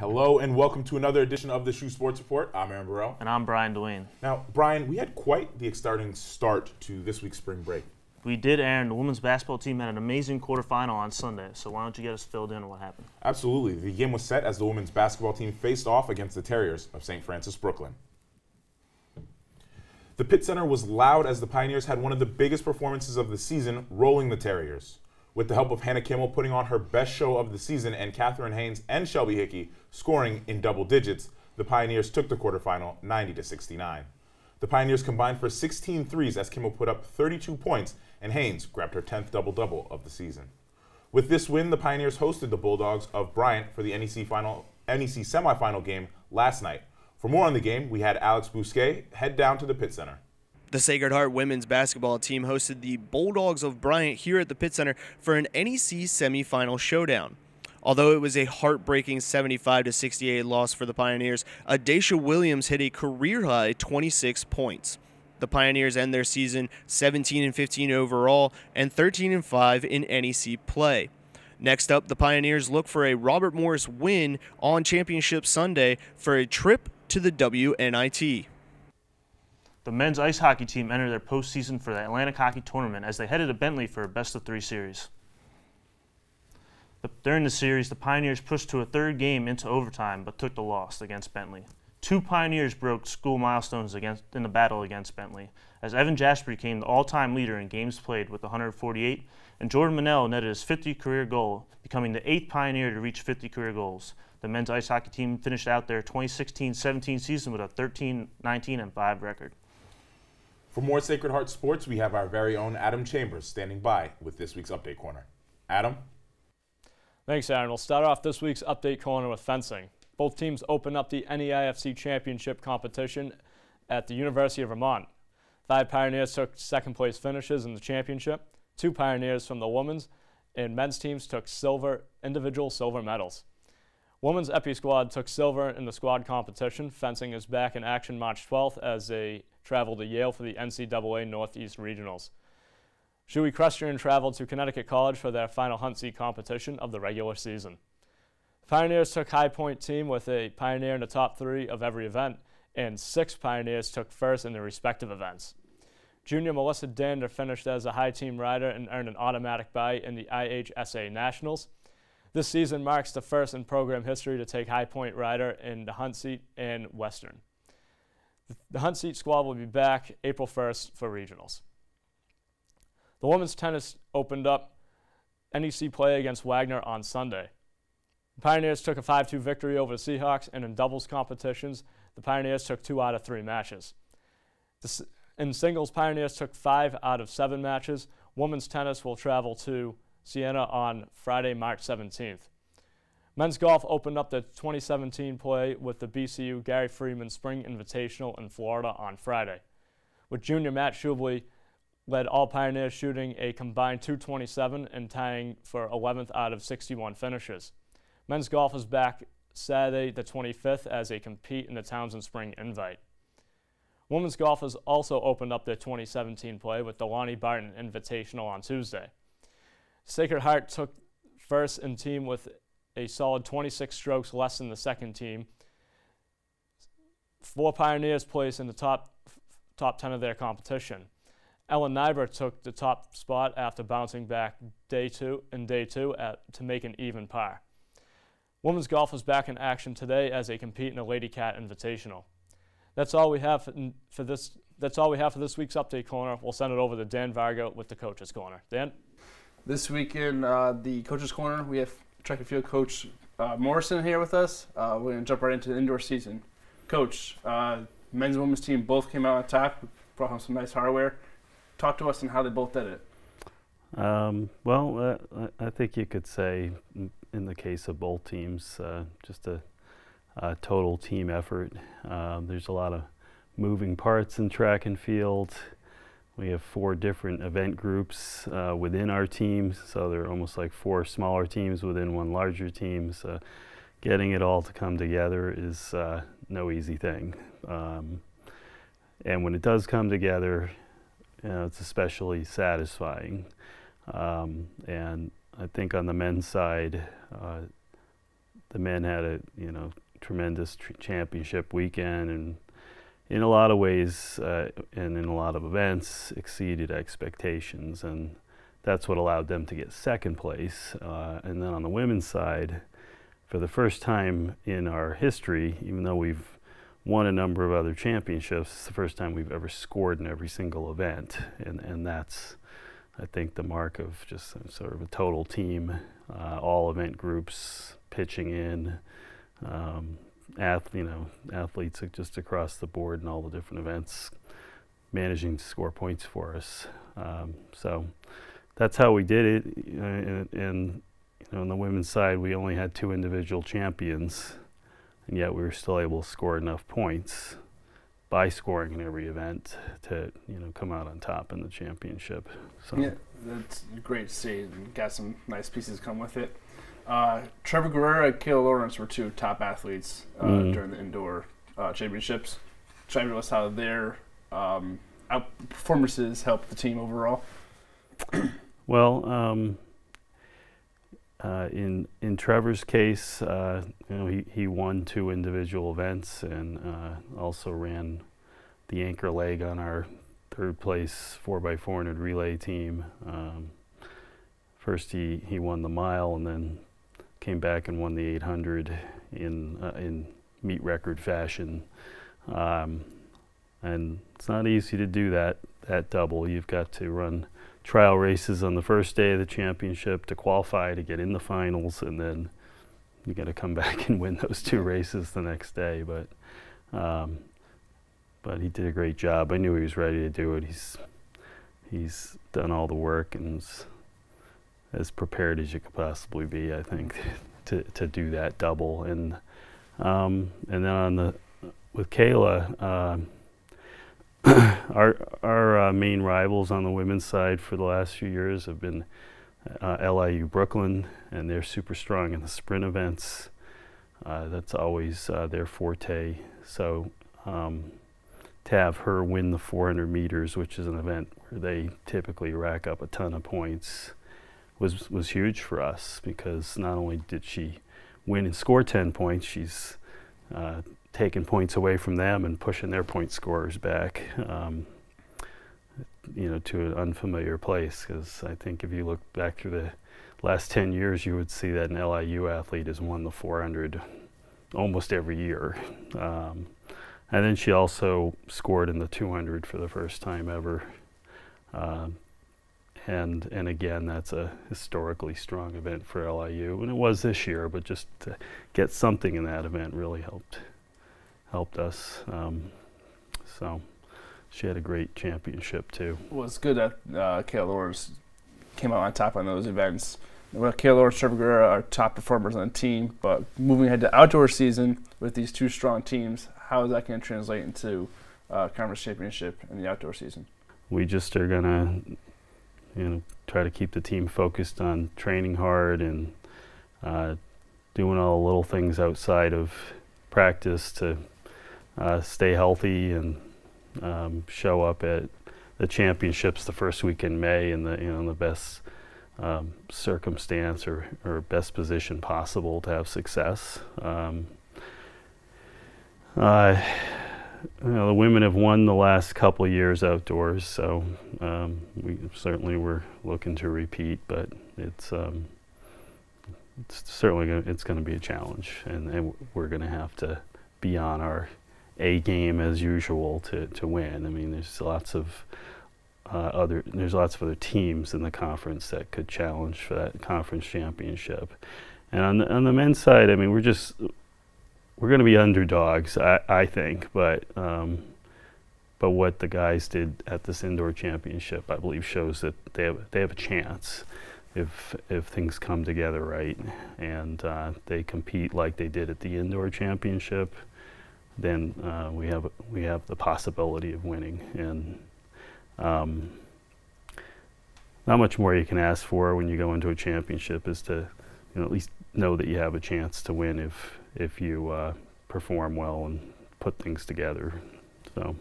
Hello and welcome to another edition of the SHU Sports Report. I'm Aaron Burrell. And I'm Brian Duane. Now, Brian, we had quite the exciting start to this week's spring break. We did, Aaron. The women's basketball team had an amazing quarterfinal on Sunday, so why don't you get us filled in on what happened? Absolutely. The game was set as the women's basketball team faced off against the Terriers of St. Francis, Brooklyn. The Pitt Center was loud as the Pioneers had one of the biggest performances of the season, rolling the Terriers. With the help of Hannah Kimmel putting on her best show of the season and Catherine Haynes and Shelby Hickey scoring in double digits, the Pioneers took the quarterfinal 90-69. The Pioneers combined for 16 threes as Kimmel put up 32 points and Haynes grabbed her 10th double-double of the season. With this win, the Pioneers hosted the Bulldogs of Bryant for the NEC semifinal game last night. For more on the game, we had Alex Bousquet head down to the Pitt Center. The Sacred Heart women's basketball team hosted the Bulldogs of Bryant here at the Pitt Center for an NEC semifinal showdown. Although it was a heartbreaking 75-68 loss for the Pioneers, Adacia Williams hit a career-high 26 points. The Pioneers end their season 17-15 overall and 13-5 in NEC play. Next up, the Pioneers look for a Robert Morris win on Championship Sunday for a trip to the WNIT. The men's ice hockey team entered their postseason for the Atlantic Hockey Tournament as they headed to Bentley for a best-of-3 series. During the series, the Pioneers pushed to a third game into overtime but took the loss against Bentley. Two Pioneers broke school milestones in the battle against Bentley, as Evan Jasper became the all-time leader in games played with 148, and Jordan Manell netted his 50th career goal, becoming the 8th Pioneer to reach 50 career goals. The men's ice hockey team finished out their 2016-17 season with a 13-19-5 record. For more Sacred Heart sports, we have our very own Adam Chambers standing by with this week's Update Corner. Adam? Thanks, Aaron. We'll start off this week's Update Corner with fencing. Both teams open up the NEIFC Championship competition at the University of Vermont. 5 Pioneers took second-place finishes in the championship. 2 Pioneers from the women's and men's teams took individual silver medals. Women's Epi squad took silver in the squad competition. Fencing is back in action March 12th as they travel to Yale for the NCAA Northeast Regionals. SHU Equestrian traveled to Connecticut College for their final hunt seat competition of the regular season. The Pioneers took High Point team with a Pioneer in the top 3 of every event, and 6 Pioneers took first in their respective events. Junior Melissa Dander finished as a high team rider and earned an automatic bye in the IHSA Nationals. This season marks the first in program history to take High Point rider in the hunt seat and Western. The hunt seat squad will be back April 1st for regionals. The women's tennis opened up NEC play against Wagner on Sunday. The Pioneers took a 5-2 victory over the Seahawks, and in doubles competitions, the Pioneers took 2 out of 3 matches. In singles, Pioneers took 5 out of 7 matches. Women's tennis will travel to Siena on Friday, March 17th. Men's golf opened up the 2017 play with the BCU Gary Freeman Spring Invitational in Florida on Friday, with junior Matt Shubley led all Pioneers shooting a combined .227 and tying for 11th out of 61 finishes. Men's golf is back Saturday the 25th as they compete in the Townsend Spring Invite. Women's golf has also opened up their 2017 play with the Lonnie Barton Invitational on Tuesday. Sacred Heart took first in team with a solid 26 strokes less than the second team. 4 Pioneers placed in the top 10 of their competition. Ellen Nyber took the top spot after bouncing back day two to make an even par. Women's golf is back in action today as they compete in the Lady Cat Invitational. That's all we have for this week's Update Corner. We'll send it over to Dan Varga with the Coaches Corner. Dan? This week in the Coaches Corner, we have track and field coach Morrison here with us. We're going to jump right into the indoor season. Coach, men's and women's team both came out on top, brought home some nice hardware. Talk to us on how they both did it. I think you could say, in the case of both teams, just a total team effort. There's a lot of moving parts in track and field. We have 4 different event groups within our teams, so they're almost like 4 smaller teams within one larger team. So getting it all to come together is no easy thing. And when it does come together, it's especially satisfying. And I think on the men's side, the men had a tremendous championship weekend, and in a lot of ways and in a lot of events exceeded expectations, and that's what allowed them to get second place. And then on the women's side, for the first time in our history, even though we've won a number of other championships, it's the first time we've ever scored in every single event, and that's, I think, the mark of just sort of a total team, all event groups pitching in, athletes just across the board in all the different events, managing to score points for us. So that's how we did it. And on the women's side, we only had 2 individual champions, and yet we were still able to score enough points by scoring in every event to come out on top in the championship. So. Yeah, that's great to see. And got some nice pieces come with it. Trevor Guerrero and Kayla Lawrence were 2 top athletes during the indoor championships. Fabulous how their performances helped the team overall. Well, in Trevor's case, he won 2 individual events and also ran the anchor leg on our 3rd place 4x400 relay team. First he won the mile, and then came back and won the 800 in meet record fashion. And it's not easy to do that double. You've got to run trial races on the first day of the championship to qualify to get in the finals, and then you got to come back and win those 2 races the next day. But he did a great job. I knew he was ready to do it. He's done all the work and as prepared as you could possibly be, I think, to do that double. And then with Kayla, our main rivals on the women's side for the last few years have been LIU Brooklyn, and they're super strong in the sprint events. That's always their forte. So to have her win the 400 meters, which is an event where they typically rack up a ton of points, was huge for us, because not only did she win and score 10 points, she's taking points away from them and pushing their point scorers back, to an unfamiliar place. Because I think if you look back through the last 10 years, you would see that an LIU athlete has won the 400 almost every year. And then she also scored in the 200 for the first time ever. And again, that's a historically strong event for LIU, and it was this year. But just to get something in that event really helped us. So she had a great championship too. Well, it's good that Kayla Lawrence came out on top on those events. Well, Kayla Lawrence, Trevor Guerrero are top performers on the team, but moving ahead to outdoor season with these 2 strong teams, how is that going to translate into conference championship in the outdoor season? We just are going to try to keep the team focused on training hard and doing all the little things outside of practice to stay healthy and show up at the championships the first week in May in the best circumstance or best position possible to have success. The women have won the last couple of years outdoors, so we certainly were looking to repeat, but it's certainly going to be a challenge, and we're going to have to be on our A game as usual to win. I mean, there's lots of other teams in the conference that could challenge for that conference championship. And on the men's side, I mean, we're going to be underdogs, I think, but what the guys did at this indoor championship, I believe, shows that they have a chance if things come together right, and they compete like they did at the indoor championship. Then we have the possibility of winning, and not much more you can ask for when you go into a championship is to at least know that you have a chance to win if you perform well and put things together. So.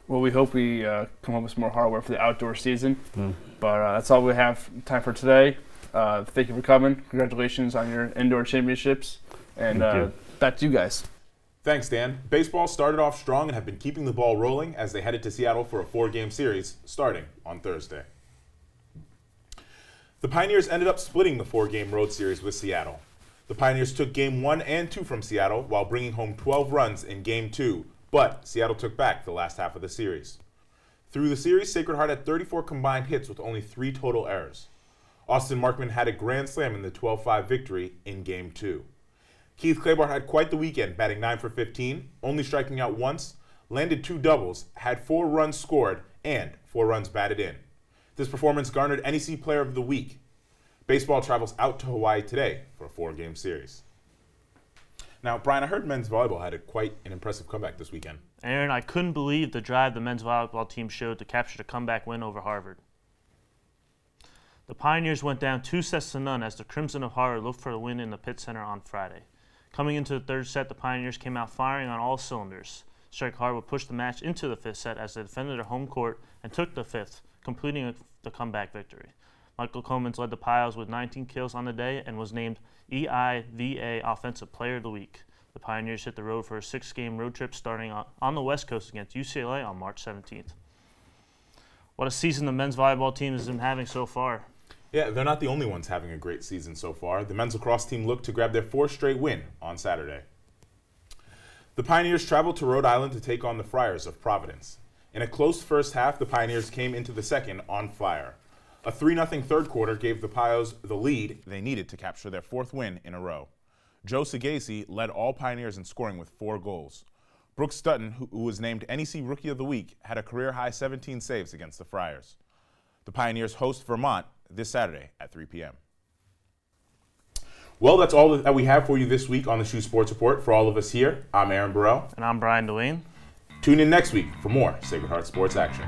Well, we hope we come up with some more hardware for the outdoor season. But that's all we have time for today. Thank you for coming. Congratulations on your indoor championships. And Thank you. back to you guys. Thanks, Dan. Baseball started off strong and have been keeping the ball rolling as they headed to Seattle for a 4-game series starting on Thursday. The Pioneers ended up splitting the 4-game road series with Seattle. The Pioneers took Game 1 and 2 from Seattle while bringing home 12 runs in Game 2, but Seattle took back the last half of the series. Through the series, Sacred Heart had 34 combined hits with only 3 total errors. Austin Markman had a grand slam in the 12-5 victory in Game 2. Keith Claiborne had quite the weekend, batting 9 for 15, only striking out once, landed 2 doubles, had 4 runs scored, and 4 runs batted in. This performance garnered NEC Player of the Week. Baseball travels out to Hawaii today for a 4-game series. Now, Brian, I heard men's volleyball had quite an impressive comeback this weekend. Aaron, I couldn't believe the drive the men's volleyball team showed to capture the comeback win over Harvard. The Pioneers went down 2-0 as the Crimson of Harvard looked for the win in the Pitt Center on Friday. Coming into the third set, the Pioneers came out firing on all cylinders. Strike Harvard pushed the match into the fifth set as they defended their home court and took the fifth, completing the comeback victory. Michael Comans led the Pios with 19 kills on the day and was named EIVA Offensive Player of the Week. The Pioneers hit the road for a 6-game road trip starting on the West Coast against UCLA on March 17th. What a season the men's volleyball team has been having so far. Yeah, they're not the only ones having a great season so far. The men's lacrosse team looked to grab their 4th straight win on Saturday. The Pioneers traveled to Rhode Island to take on the Friars of Providence. In a close first half, the Pioneers came into the second on fire. A 3-0 third quarter gave the Pios the lead they needed to capture their 4th win in a row. Joe Sagasi led all Pioneers in scoring with 4 goals. Brooks Stutton, who was named NEC Rookie of the Week, had a career-high 17 saves against the Friars. The Pioneers host Vermont this Saturday at 3 p.m. Well, that's all that we have for you this week on the SHU Sports Report. For all of us here, I'm Aaron Burrell. And I'm Brian Duane. Tune in next week for more Sacred Heart sports action.